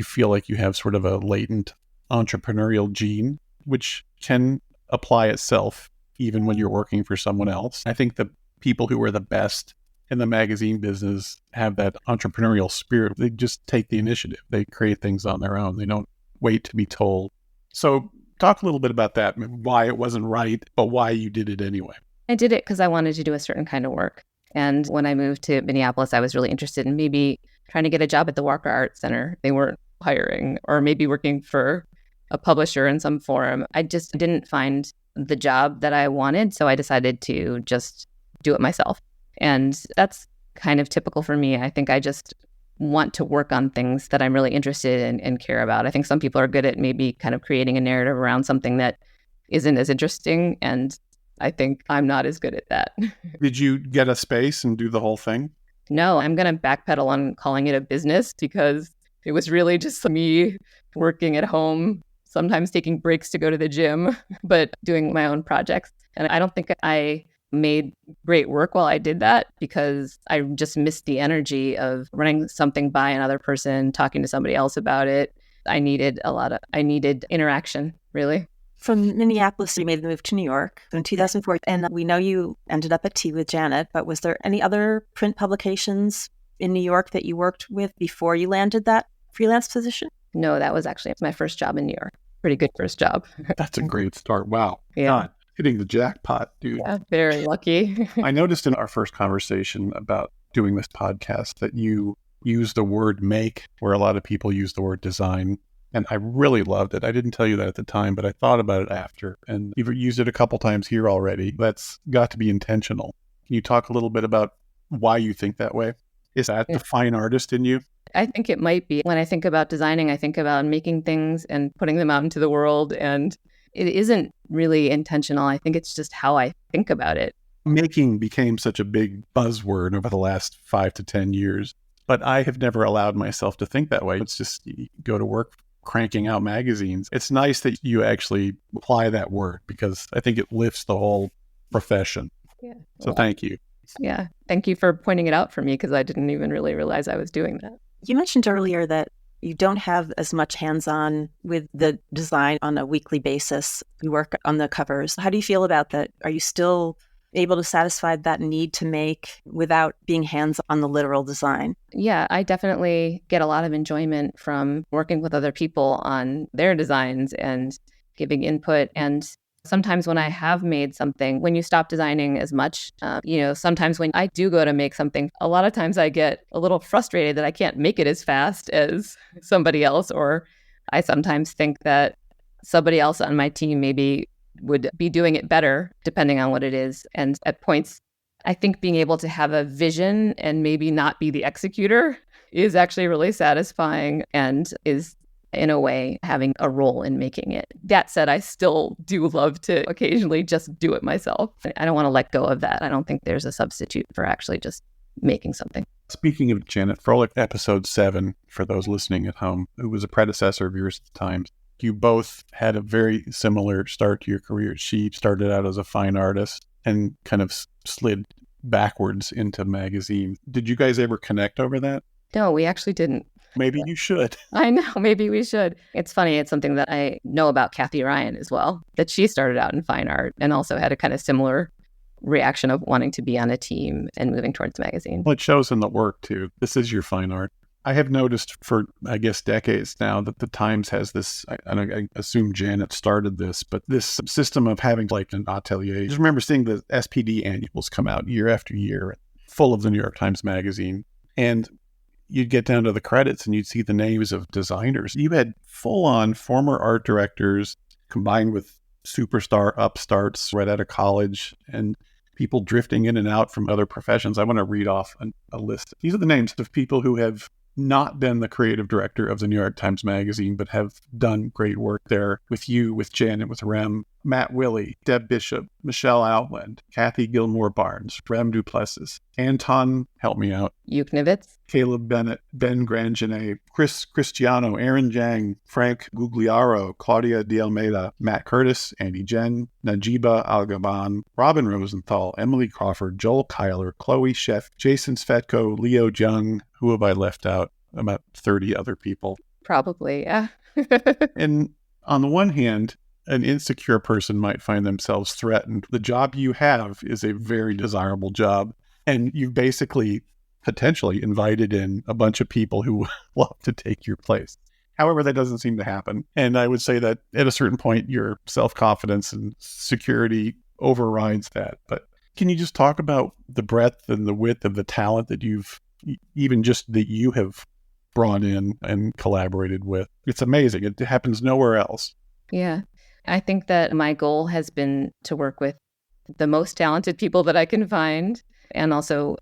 feel like you have sort of a latent entrepreneurial gene, which can apply itself even when you're working for someone else. I think the people who are the best in the magazine business have that entrepreneurial spirit. They just take the initiative. They create things on their own. They don't wait to be told. So talk a little bit about that, why it wasn't right, but why you did it anyway. I did it because I wanted to do a certain kind of work. And when I moved to Minneapolis, I was really interested in maybe trying to get a job at the Walker Art Center. They weren't hiring, or maybe working for a publisher in some form. I just didn't find the job that I wanted. So I decided to just do it myself. And that's kind of typical for me. I think I just want to work on things that I'm really interested in and care about. I think some people are good at maybe kind of creating a narrative around something that isn't as interesting. And I think I'm not as good at that. Did you get a space and do the whole thing? No, I'm going to backpedal on calling it a business because it was really just me working at home, sometimes taking breaks to go to the gym, but doing my own projects. And I don't think I made great work while I did that because I just missed the energy of running something by another person, talking to somebody else about it. I needed interaction, really. From Minneapolis, you made the move to New York in 2004, and we know you ended up at Tea with Janet, but was there any other print publications in New York that you worked with before you landed that freelance position? No, that was actually my first job in New York. Pretty good first job. That's a great start. Wow. Yeah. God, hitting the jackpot, dude. Yeah, very lucky. I noticed in our first conversation about doing this podcast that you use the word make where a lot of people use the word design. And I really loved it. I didn't tell you that at the time, but I thought about it after. And you've used it a couple times here already. That's got to be intentional. Can you talk a little bit about why you think that way? Is that the fine artist in you? I think it might be. When I think about designing, I think about making things and putting them out into the world. And it isn't really intentional. I think it's just how I think about it. Making became such a big buzzword over the last 5 to 10 years. But I have never allowed myself to think that way. It's just you go to work cranking out magazines. It's nice that you actually apply that word because I think it lifts the whole profession. Yeah. So thank you. Yeah. Thank you for pointing it out for me because I didn't even really realize I was doing that. You mentioned earlier that you don't have as much hands-on with the design on a weekly basis. You work on the covers. How do you feel about that? Are you still able to satisfy that need to make without being hands on the literal design? Yeah, I definitely get a lot of enjoyment from working with other people on their designs and giving input. And sometimes when I have made something, when you stop designing as much, sometimes when I do go to make something, a lot of times I get a little frustrated that I can't make it as fast as somebody else. Or I sometimes think that somebody else on my team maybe would be doing it better, depending on what it is. And at points, I think being able to have a vision and maybe not be the executor is actually really satisfying and is, in a way, having a role in making it. That said, I still do love to occasionally just do it myself. I don't want to let go of that. I don't think there's a substitute for actually just making something. Speaking of Janet Froelich, episode 7, for those listening at home, who was a predecessor of yours at the time, you both had a very similar start to your career. She started out as a fine artist and kind of slid backwards into magazine. Did you guys ever connect over that? No, we actually didn't. Maybe you should. I know, maybe we should. It's funny. It's something that I know about Kathy Ryan as well, that she started out in fine art and also had a kind of similar reaction of wanting to be on a team and moving towards magazine. Well, it shows in the work too. This is your fine art. I have noticed for, I guess, decades now that the Times has this, I assume Janet started this, but this system of having like an atelier. I just remember seeing the SPD annuals come out year after year, full of the New York Times Magazine. And you'd get down to the credits and you'd see the names of designers. You had full-on former art directors combined with superstar upstarts right out of college and people drifting in and out from other professions. I want to read off a list. These are the names of people who have not been the creative director of the New York Times Magazine, but have done great work there with you, with Jen, and with Rem, Matt Willey, Deb Bishop, Michelle Outland, Kathy Gilmore Barnes, Rem Duplessis, Anton, help me out, Yuknevitz, Caleb Bennett, Ben Grangenet, Chris Cristiano, Aaron Jang, Frank Gugliaro, Claudia De Almeida, Matt Curtis, Andy Jen, Najiba Al-Gaban, Robin Rosenthal, Emily Crawford, Joel Kyler, Chloe Sheff, Jason Svetko, Leo Jung. Who have I left out? About 30 other people. probably, yeah. And on the one hand, an insecure person might find themselves threatened. The job you have is a very desirable job, and you basically potentially invited in a bunch of people who love to take your place. However, that doesn't seem to happen. And I would say that at a certain point, your self-confidence and security overrides that. But can you just talk about the breadth and the width of the talent that that you have brought in and collaborated with? It's amazing. It happens nowhere else. Yeah. I think that my goal has been to work with the most talented people that I can find, and also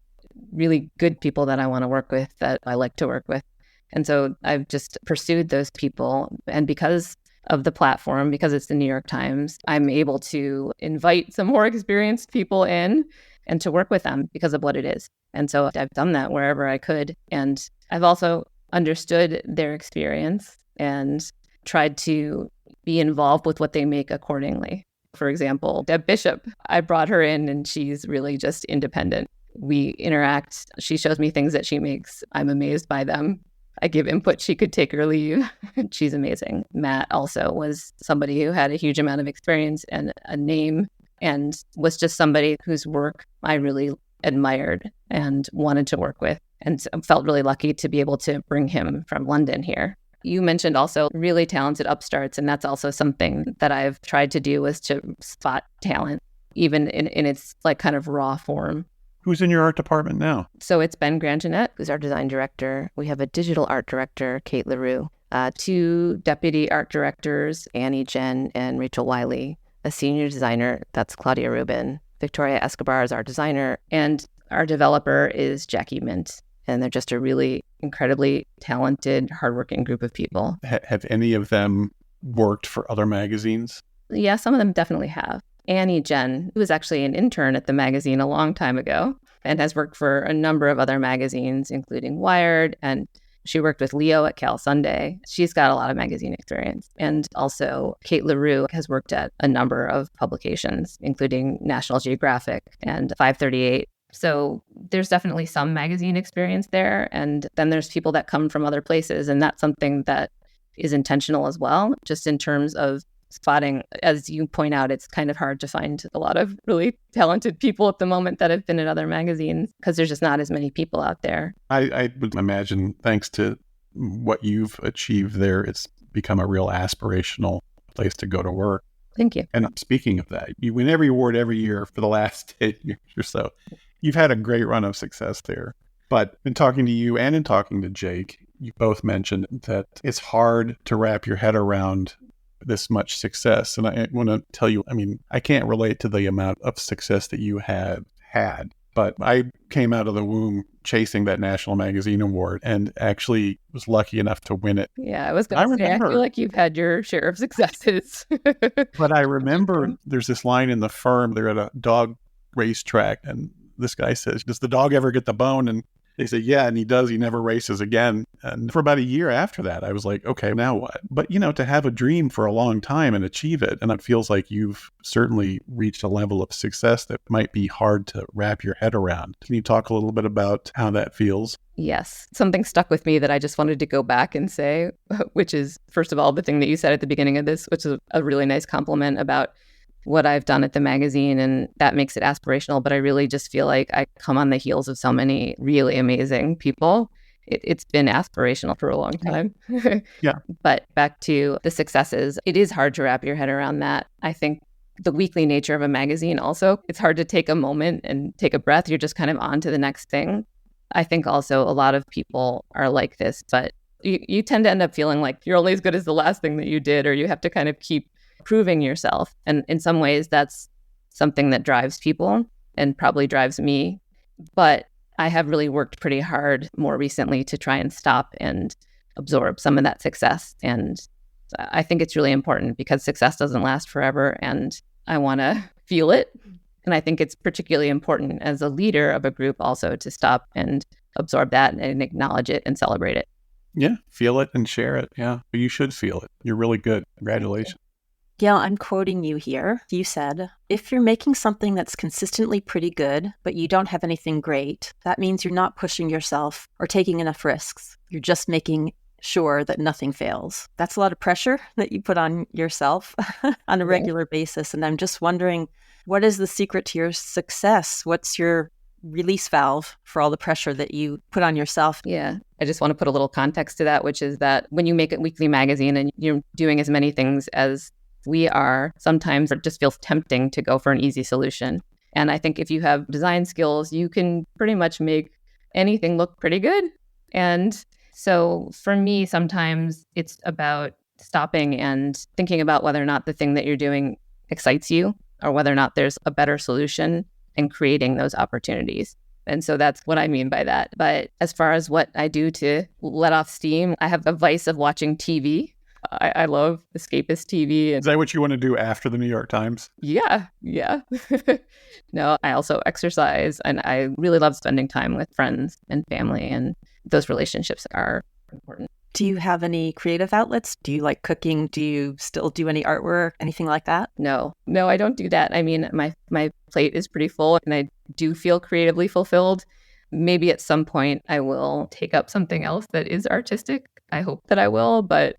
really good people that I want to work with, that I like to work with. And so I've just pursued those people. And because of the platform, because it's the New York Times, I'm able to invite some more experienced people in and to work with them because of what it is. And so I've done that wherever I could. And I've also understood their experience and tried to be involved with what they make accordingly. For example, Deb Bishop, I brought her in and she's really just independent. We interact. She shows me things that she makes. I'm amazed by them. I give input. She could take or leave. She's amazing. Matt also was somebody who had a huge amount of experience and a name, and was just somebody whose work I really admired and wanted to work with, and felt really lucky to be able to bring him from London here. You mentioned also really talented upstarts, and that's also something that I've tried to do, is to spot talent, even in its like kind of raw form. Who's in your art department now? So it's Ben Grangenet, who's our design director. We have a digital art director, Kate LaRue, 2 deputy art directors, Annie Jen and Rachel Wiley, a senior designer, that's Claudia Rubin. Victoria Escobar is our designer, and our developer is Jackie Mint. And they're just a really incredibly talented, hardworking group of people. Have any of them worked for other magazines? Yeah, some of them definitely have. Annie Jen, who was actually an intern at the magazine a long time ago and has worked for a number of other magazines, including Wired, and she worked with Leo at Cal Sunday. She's got a lot of magazine experience. And also Kate LaRue has worked at a number of publications, including National Geographic and 538. So there's definitely some magazine experience there. And then there's people that come from other places. And that's something that is intentional as well, just in terms of spotting. As you point out, it's kind of hard to find a lot of really talented people at the moment that have been at other magazines because there's just not as many people out there. I would imagine, thanks to what you've achieved there, it's become a real aspirational place to go to work. Thank you. And speaking of that, you win every award every year for the last 10 years or so. You've had a great run of success there. But in talking to you and in talking to Jake, you both mentioned that it's hard to wrap your head around this much success. And I want to tell you, I mean, I can't relate to the amount of success that you have had, but I came out of the womb chasing that National Magazine Award and actually was lucky enough to win it. Yeah, I was going to say, I feel like you've had your share of successes. But I remember there's this line in the firm, they're at a dog racetrack, and this guy says, "Does the dog ever get the bone?" And they say, "Yeah," and he does. He never races again. And for about a year after that, I was like, okay, now what? But, to have a dream for a long time and achieve it, and it feels like you've certainly reached a level of success that might be hard to wrap your head around. Can you talk a little bit about how that feels? Yes. Something stuck with me that I just wanted to go back and say, which is, first of all, the thing that you said at the beginning of this, which is a really nice compliment about what I've done at the magazine, and that makes it aspirational. But I really just feel like I come on the heels of so many really amazing people. It's been aspirational for a long time. Yeah. But back to the successes, it is hard to wrap your head around that. I think the weekly nature of a magazine also, it's hard to take a moment and take a breath. You're just kind of on to the next thing. I think also a lot of people are like this, but you tend to end up feeling like you're only as good as the last thing that you did, or you have to kind of keep proving yourself. And in some ways, that's something that drives people and probably drives me. But I have really worked pretty hard more recently to try and stop and absorb some of that success. And I think it's really important because success doesn't last forever, and I want to feel it. And I think it's particularly important as a leader of a group also to stop and absorb that and acknowledge it and celebrate it. Yeah, feel it and share it. Yeah, you should feel it. You're really good. Congratulations. Gail, I'm quoting you here. You said, if you're making something that's consistently pretty good, but you don't have anything great, that means you're not pushing yourself or taking enough risks. You're just making sure that nothing fails. That's a lot of pressure that you put on yourself on a regular basis. And I'm just wondering, what is the secret to your success? What's your release valve for all the pressure that you put on yourself? Yeah. I just want to put a little context to that, which is that when you make a weekly magazine and you're doing as many things as we are, sometimes it just feels tempting to go for an easy solution. And I think if you have design skills, you can pretty much make anything look pretty good. And so for me, sometimes it's about stopping and thinking about whether or not the thing that you're doing excites you or whether or not there's a better solution and creating those opportunities. And so that's what I mean by that. But as far as what I do to let off steam, I have a vice of watching TV. I love escapist TV. Is that what you want to do after the New York Times? Yeah. No, I also exercise, and I really love spending time with friends and family, and those relationships are important. Do you have any creative outlets? Do you like cooking? Do you still do any artwork, anything like that? No, I don't do that. I mean, my plate is pretty full, and I do feel creatively fulfilled. Maybe at some point I will take up something else that is artistic. I hope that I will, but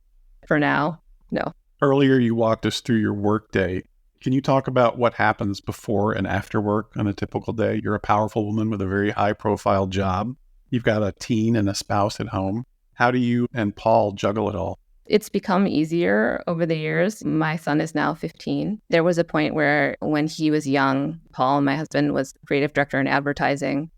for now, no. Earlier, you walked us through your work day. Can you talk about what happens before and after work on a typical day? You're a powerful woman with a very high-profile job. You've got a teen and a spouse at home. How do you and Paul juggle it all? It's become easier over the years. My son is now 15. There was a point where when he was young, Paul, my husband, was creative director in advertising,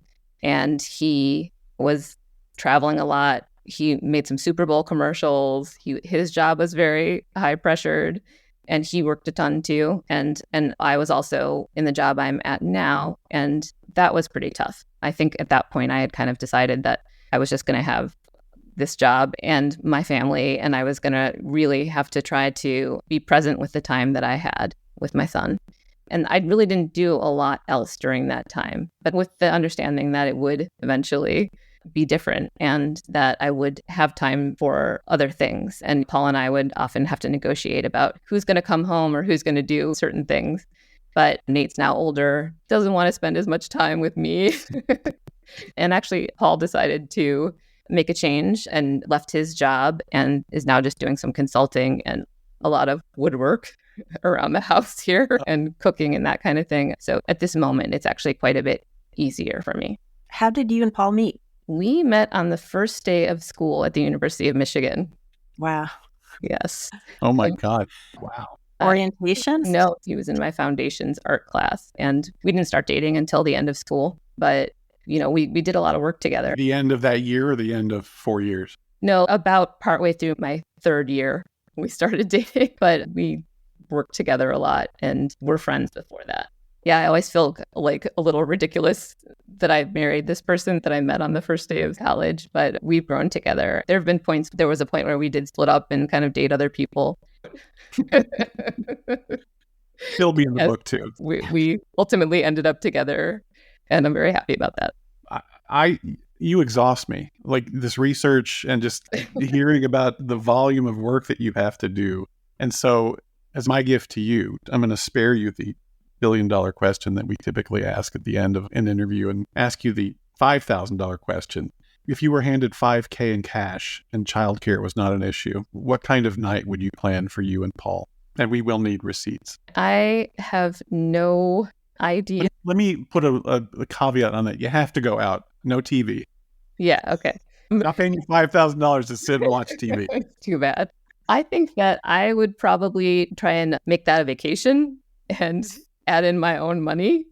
and he was traveling a lot. He made some Super Bowl commercials. His job was very high pressured, and he worked a ton too. And I was also in the job I'm at now, and that was pretty tough. I think at that point I had kind of decided that I was just going to have this job and my family, and I was going to really have to try to be present with the time that I had with my son. And I really didn't do a lot else during that time, but with the understanding that it would eventually be different and that I would have time for other things. And Paul and I would often have to negotiate about who's going to come home or who's going to do certain things. But Nate's now older, doesn't want to spend as much time with me. And actually, Paul decided to make a change and left his job and is now just doing some consulting and a lot of woodwork around the house here and cooking and that kind of thing. So at this moment, it's actually quite a bit easier for me. How did you and Paul meet? We met on the first day of school at the University of Michigan. Wow. Yes. Oh my God. Wow. Orientation? No, he was in my foundation's art class, and we didn't start dating until the end of school. But, we did a lot of work together. The end of that year or the end of 4 years? No, about partway through my third year, we started dating, but we worked together a lot and were friends before that. Yeah, I always feel like a little ridiculous that I married this person that I met on the first day of college, but we've grown together. There was a point where we did split up and kind of date other people. Still be in the book too. We ultimately ended up together, and I'm very happy about that. You exhaust me. Like this research and just hearing about the volume of work that you have to do. And so as my gift to you, I'm going to spare you the $1 billion question that we typically ask at the end of an interview and ask you the $5,000 question. If you were handed $5,000 in cash and childcare was not an issue, what kind of night would you plan for you and Paul? And we will need receipts. I have no idea. Let me put a caveat on that. You have to go out. No TV. Yeah, okay. I'm not paying you $5,000 to sit and watch TV. Too bad. I think that I would probably try and make that a vacation and add in my own money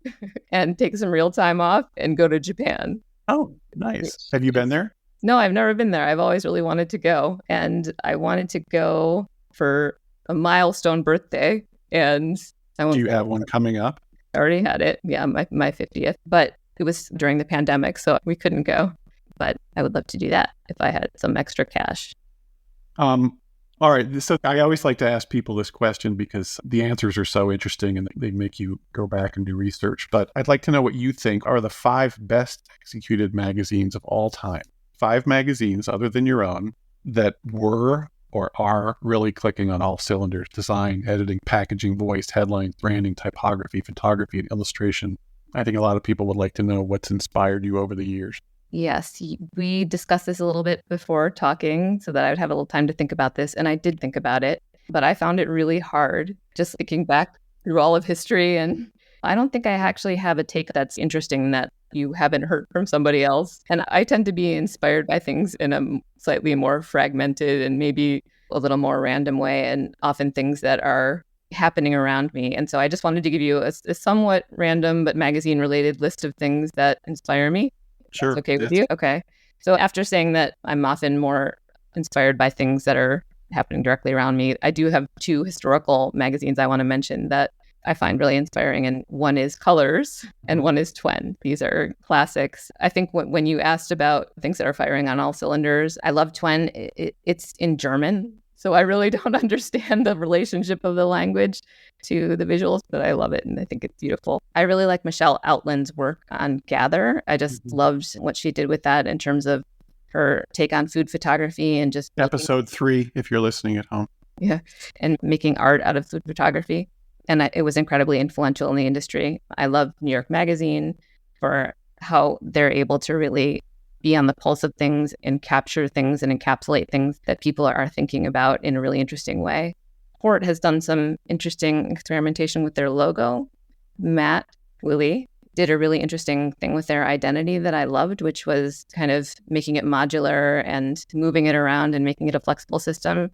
and take some real time off and go to Japan. Oh, nice. Have you been there? No, I've never been there. I've always really wanted to go. And I wanted to go for a milestone birthday. And Do you have one coming up? I already had it. Yeah, my 50th. But It was during the pandemic, so we couldn't go. But I would love to do that if I had some extra cash. All right. So I always like to ask people this question because the answers are so interesting and they make you go back and do research. But I'd like to know what you think are the 5 best executed magazines of all time. 5 magazines other than your own that were or are really clicking on all cylinders: design, editing, packaging, voice, headlines, branding, typography, photography, and illustration. I think a lot of people would like to know what's inspired you over the years. Yes, we discussed this a little bit before talking so that I would have a little time to think about this. And I did think about it, but I found it really hard just thinking back through all of history. And I don't think I actually have a take that's interesting that you haven't heard from somebody else. And I tend to be inspired by things in a slightly more fragmented and maybe a little more random way, and often things that are happening around me. And so I just wanted to give you a somewhat random but magazine related list of things that inspire me. Sure. That's okay with you? Okay. So after saying that I'm often more inspired by things that are happening directly around me, I do have 2 historical magazines I want to mention that I find really inspiring. And one is Colors and one is Twen. These are classics. I think when you asked about things that are firing on all cylinders, I love Twen. It's in German. So I really don't understand the relationship of the language to the visuals, but I love it and I think it's beautiful. I really like Michelle Outland's work on Gather. I just loved what she did with that in terms of her take on food photography and just Episode 3, if you're listening at home. Yeah, and making art out of food photography. And it was incredibly influential in the industry. I love New York Magazine for how they're able to really be on the pulse of things and capture things and encapsulate things that people are thinking about in a really interesting way. Port has done some interesting experimentation with their logo. Matt Willie did a really interesting thing with their identity that I loved, which was kind of making it modular and moving it around and making it a flexible system.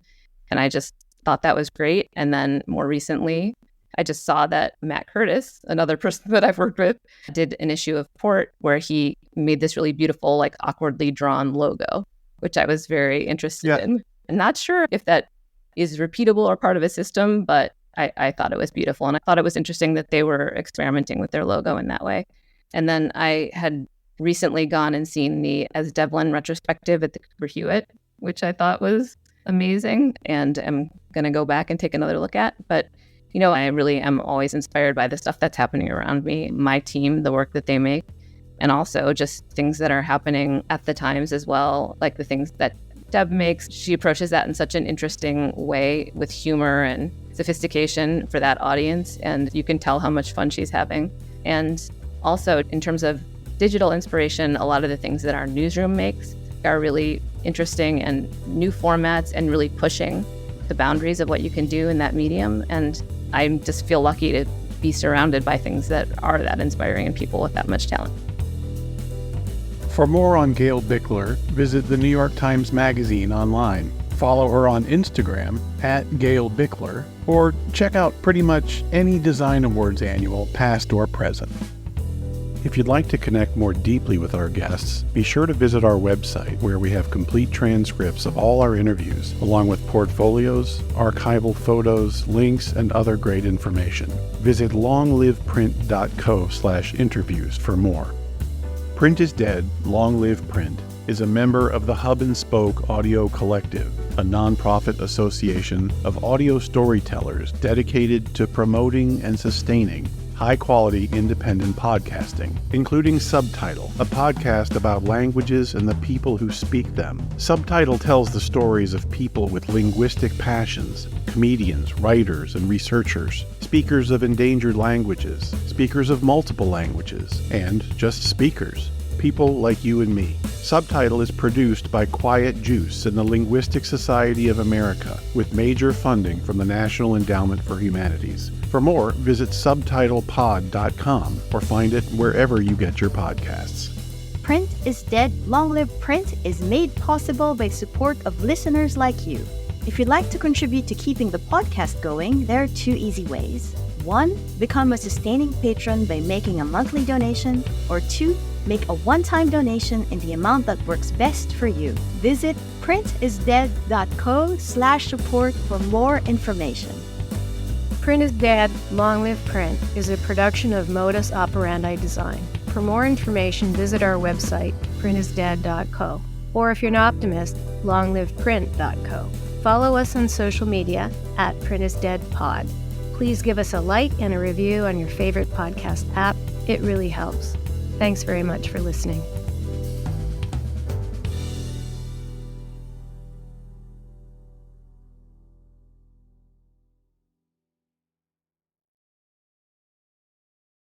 And I just thought that was great. And then more recently, I just saw that Matt Curtis, another person that I've worked with, did an issue of Port where he made this really beautiful, like awkwardly drawn logo, which I was very interested in. I'm not sure if that is repeatable or part of a system, but I thought it was beautiful. And I thought it was interesting that they were experimenting with their logo in that way. And then I had recently gone and seen the As Devlin retrospective at the Cooper Hewitt, which I thought was amazing and I'm going to go back and take another look at. But you know, I really am always inspired by the stuff that's happening around me, my team, the work that they make, and also just things that are happening at the Times as well, like the things that Deb makes. She approaches that in such an interesting way with humor and sophistication for that audience, and you can tell how much fun she's having. And also, in terms of digital inspiration, a lot of the things that our newsroom makes are really interesting and new formats and really pushing the boundaries of what you can do in that medium. And I just feel lucky to be surrounded by things that are that inspiring and people with that much talent. For more on Gail Bichler, visit the New York Times Magazine online. Follow her on Instagram at Gail Bichler, or check out pretty much any design awards annual, past or present. If you'd like to connect more deeply with our guests, be sure to visit our website where we have complete transcripts of all our interviews, along with portfolios, archival photos, links, and other great information. Visit longliveprint.co/interviews for more. Print is Dead, Long Live Print is a member of the Hub and Spoke Audio Collective, a nonprofit association of audio storytellers dedicated to promoting and sustaining high-quality independent podcasting, including Subtitle, a podcast about languages and the people who speak them. Subtitle tells the stories of people with linguistic passions, comedians, writers, and researchers, speakers of endangered languages, speakers of multiple languages, and just speakers, people like you and me. Subtitle is produced by Quiet Juice and the Linguistic Society of America, with major funding from the National Endowment for Humanities. For more, visit subtitlepod.com or find it wherever you get your podcasts. Print is Dead, Long Live Print is made possible by support of listeners like you. If you'd like to contribute to keeping the podcast going, there are 2 easy ways. 1, become a sustaining patron by making a monthly donation, or 2, make a one-time donation in the amount that works best for you. Visit printisdead.co/support for more information. Print is Dead, Long Live Print is a production of Modus Operandi Design. For more information, visit our website, printisdead.co. Or if you're an optimist, longliveprint.co. Follow us on social media at printisdeadpod. Please give us a like and a review on your favorite podcast app. It really helps. Thanks very much for listening.